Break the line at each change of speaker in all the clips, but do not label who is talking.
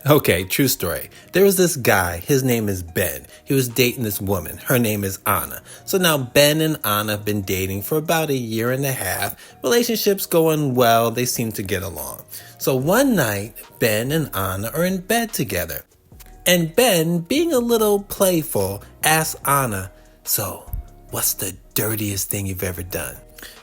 Okay, true story. There was this guy, his name is Ben. He was dating this woman. Her name is Anna. So now Ben and Anna have been dating for about a year and a half. Relationship's going well. They seem to get along. So one night, Ben and Anna are in bed together. And Ben, being a little playful, asks Anna, "So, what's the dirtiest thing you've ever done?"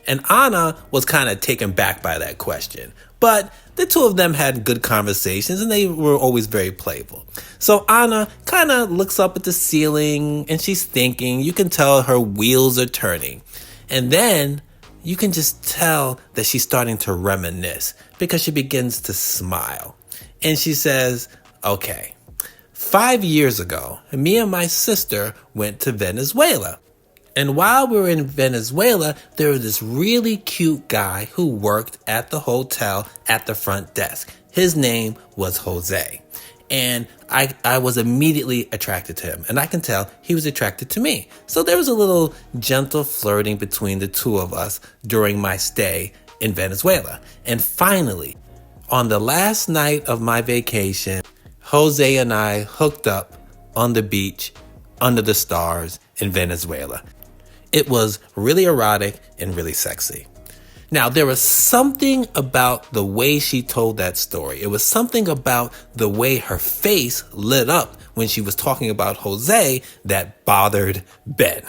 And Anna was kind of taken back by that question. But the two of them had good conversations and they were always very playful. So Anna kind of looks up at the ceiling and she's thinking. You can tell her wheels are turning. And then you can just tell that she's starting to reminisce because she begins to smile. And she says, "Okay, 5 years ago, me and my sister went to Venezuela. And while we were in Venezuela, there was this really cute guy who worked at the hotel at the front desk. His name was Jose. And I was immediately attracted to him. And I can tell he was attracted to me. So there was a little gentle flirting between the two of us during my stay in Venezuela. And finally, on the last night of my vacation, Jose and I hooked up on the beach under the stars in Venezuela. It was really erotic and really sexy. Now, there was something about the way she told that story. It was something about the way her face lit up when she was talking about Jose that bothered Ben.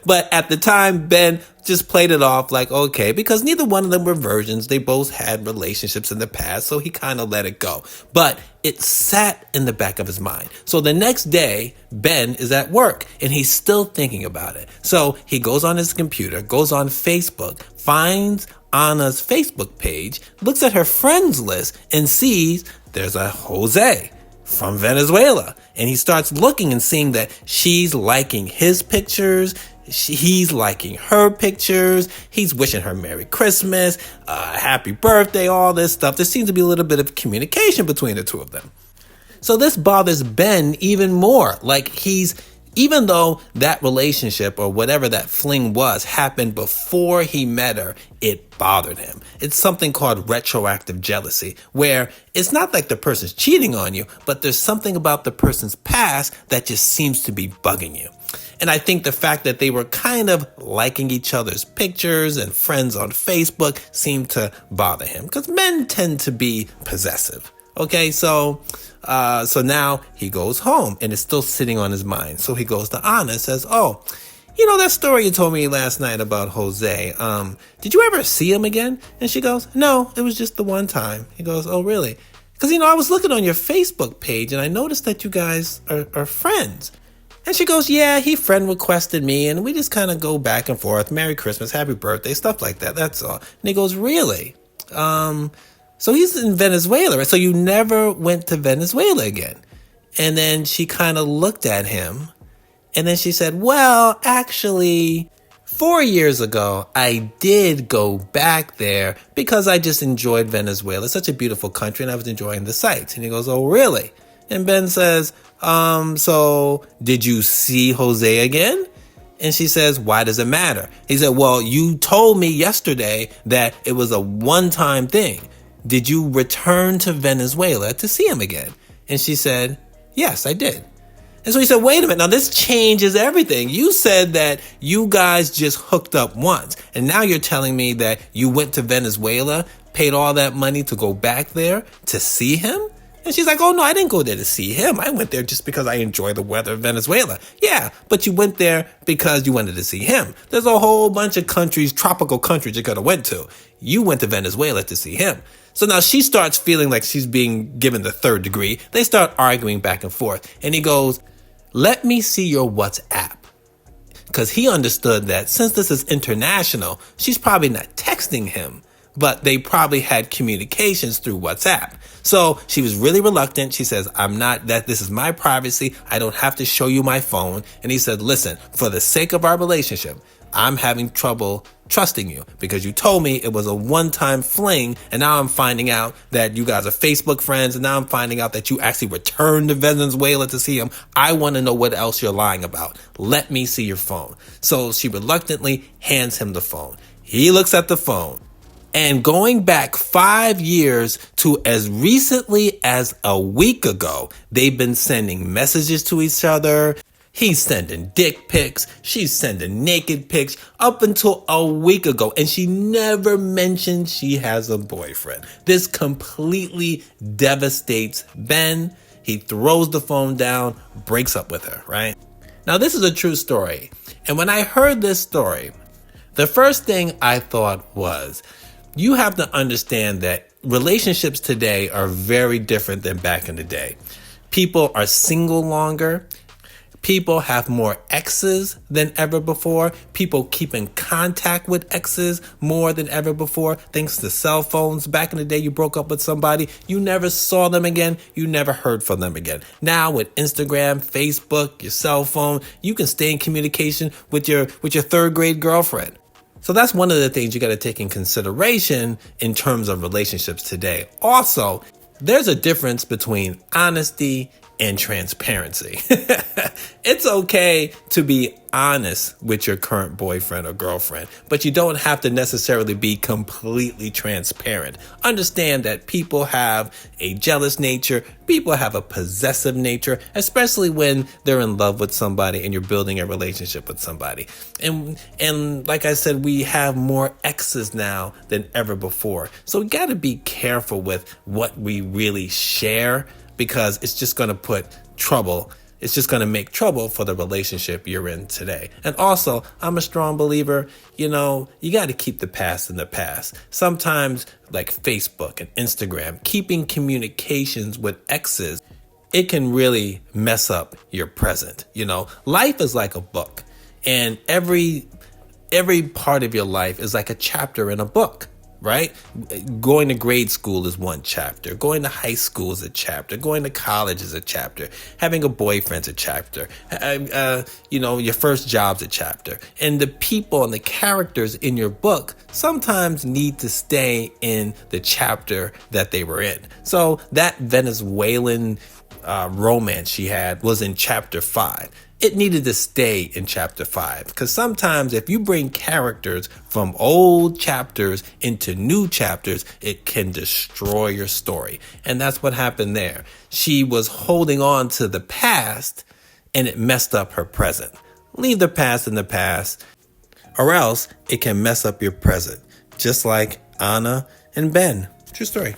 But at the time, Ben just played it off like, okay, because neither one of them were virgins. They both had relationships in the past, so he kind of let it go. But it sat in the back of his mind. So the next day, Ben is at work and he's still thinking about it. So he goes on his computer, goes on Facebook, finds Anna's Facebook page, looks at her friends list and sees there's a Jose from Venezuela. And he starts looking and seeing that she's liking his pictures. He's liking her pictures. He's wishing her Merry Christmas, Happy Birthday, all this stuff. There seems to be a little bit of communication between the two of them. So this bothers Ben even more. Even though that relationship or whatever that fling was happened before he met her, it bothered him. It's something called retroactive jealousy, where it's not like the person's cheating on you, but there's something about the person's past that just seems to be bugging you. And I think the fact that they were kind of liking each other's pictures and friends on Facebook seemed to bother him because men tend to be possessive. Okay, so now he goes home and it's still sitting on his mind. So he goes to Anna and says, "Oh, you know that story you told me last night about Jose, did you ever see him again?" And she goes, "No, it was just the one time." He goes, "Oh, really? Because, I was looking on your Facebook page and I noticed that you guys are friends." And she goes, "Yeah, he friend requested me and we just kind of go back and forth. Merry Christmas, Happy Birthday, stuff like that. That's all." And he goes, "Really? So he's in Venezuela, right? So you never went to Venezuela again?" And then she kind of looked at him and then she said, "Well, actually, 4 years ago, I did go back there because I just enjoyed Venezuela. It's such a beautiful country and I was enjoying the sights." And he goes, "Oh, really?" And Ben says, "So did you see Jose again?" And she says, "Why does it matter?" He said, "Well, you told me yesterday that it was a one-time thing. Did you return to Venezuela to see him again?" And she said, "Yes, I did." And so he said, "Wait a minute, now this changes everything. You said that you guys just hooked up once. And now you're telling me that you went to Venezuela, paid all that money to go back there to see him?" And she's like, "Oh, no, I didn't go there to see him. I went there just because I enjoy the weather of Venezuela." "Yeah, but you went there because you wanted to see him. There's a whole bunch of countries, tropical countries you could have went to. You went to Venezuela to see him." So now she starts feeling like she's being given the third degree. They start arguing back and forth. And he goes, "Let me see your WhatsApp." Because he understood that since this is international, she's probably not texting him, but they probably had communications through WhatsApp. So she was really reluctant. She says, this is my privacy. I don't have to show you my phone. And he said, "Listen, for the sake of our relationship, I'm having trouble trusting you because you told me it was a one-time fling. And now I'm finding out that you guys are Facebook friends. And now I'm finding out that you actually returned to Venezuela to see him. I want to know what else you're lying about. Let me see your phone." So she reluctantly hands him the phone. He looks at the phone. And going back 5 years to as recently as a week ago, they've been sending messages to each other. He's sending dick pics. She's sending naked pics up until a week ago. And she never mentioned she has a boyfriend. This completely devastates Ben. He throws the phone down, breaks up with her, right? Now, this is a true story. And when I heard this story, the first thing I thought was, you have to understand that relationships today are very different than back in the day. People are single longer. People have more exes than ever before. People keep in contact with exes more than ever before, thanks to cell phones. Back in the day, you broke up with somebody, you never saw them again, you never heard from them again. Now with Instagram, Facebook, your cell phone, you can stay in communication with your third grade girlfriend. So that's one of the things you got to take in consideration in terms of relationships today. Also, there's a difference between honesty and transparency. It's okay to be honest with your current boyfriend or girlfriend, but you don't have to necessarily be completely transparent. Understand that people have a jealous nature, people have a possessive nature, especially when they're in love with somebody and you're building a relationship with somebody. And like I said, we have more exes now than ever before. So we got to be careful with what we really share, because it's just going to put trouble. It's just going to make trouble for the relationship you're in today. And also, I'm a strong believer, you got to keep the past in the past. Sometimes, like Facebook and Instagram, keeping communications with exes, it can really mess up your present. Life is like a book, and every part of your life is like a chapter in a book. Right? Going to grade school is one chapter. Going to high school is a chapter. Going to college is a chapter. Having a boyfriend's a chapter. Your first job's a chapter. And the people and the characters in your book sometimes need to stay in the chapter that they were in. So that Venezuelan romance she had was in chapter 5. It needed to stay in chapter 5, because sometimes if you bring characters from old chapters into new chapters, it can destroy your story. And that's what happened there. She was holding on to the past, and it messed up her present. Leave the past in the past, or else it can mess up your present, just like Anna and Ben. True story.